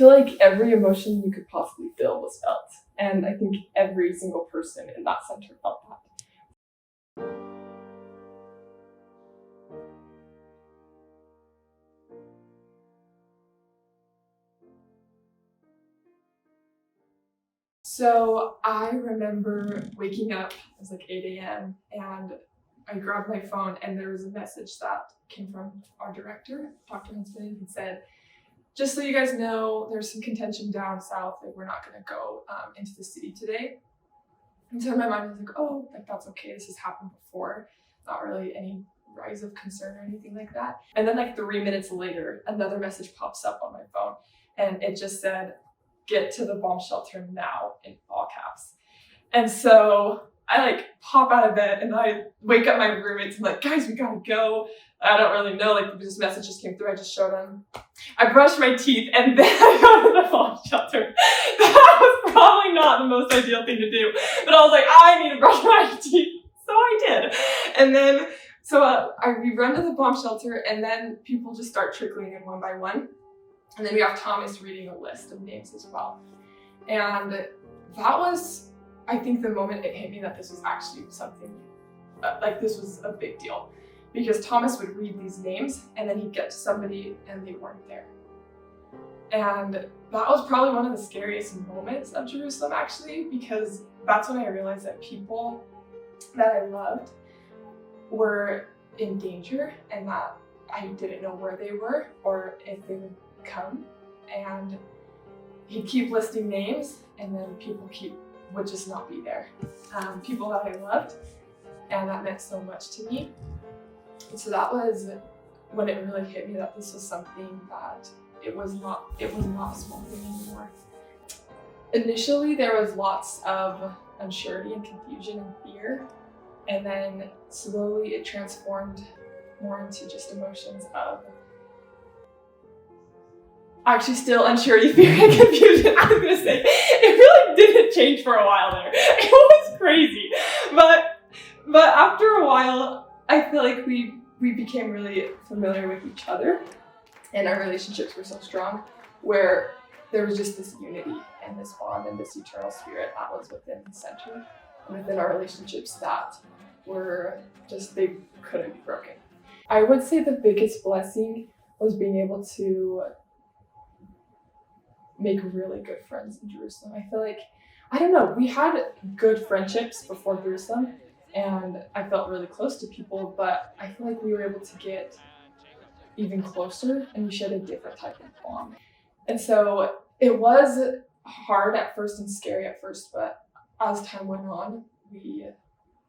feel like every emotion you could possibly feel was felt. And I think every single person in that center felt that. So I remember waking up, it was like 8 a.m. and I grabbed my phone and there was a message that came from our director, Dr. Huntsman. He said, just so you guys know, there's some contention down south, like we're not gonna go into the city today. And so in my mind I was like, oh, like that's okay, this has happened before. Not really any rise of concern or anything like that. And then like 3 minutes later, another message pops up on my phone and it just said, get to the bomb shelter now, in all caps. And so I like pop out of bed and I wake up my roommates and like, guys, we gotta go. I don't really know, like this message just came through, I just showed them. I brushed my teeth and then I go to the bomb shelter. That was probably not the most ideal thing to do, but I was like, I need to brush my teeth. So I did. And then, we run to the bomb shelter and then people just start trickling in one by one. And then we have Thomas reading a list of names as well. And that was, I think, the moment it hit me that this was actually something, like this was a big deal. Because Thomas would read these names and then he'd get to somebody and they weren't there. And that was probably one of the scariest moments of Jerusalem, actually, because that's when I realized that people that I loved were in danger and that I didn't know where they were or if they would come. And he'd keep listing names and then people would just not be there. People that I loved, and that meant so much to me. And so that was when it really hit me that this was something that it was not a small thing anymore. Initially, there was lots of uncertainty and confusion and fear, and then slowly it transformed more into just emotions of actually still uncertainty, fear, and confusion. I was gonna say, it really didn't change for a while there. It was crazy. But after a while, I feel like we became really familiar with each other and our relationships were so strong where there was just this unity and this bond and this eternal spirit that was within the center and within our relationships that were just, they couldn't be broken. I would say the biggest blessing was being able to make really good friends in Jerusalem. I feel like, I don't know, we had good friendships before Jerusalem and I felt really close to people, but I feel like we were able to get even closer and we shared a different type of bond. And so it was hard at first and scary at first, but as time went on, we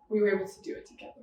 were able to do it together.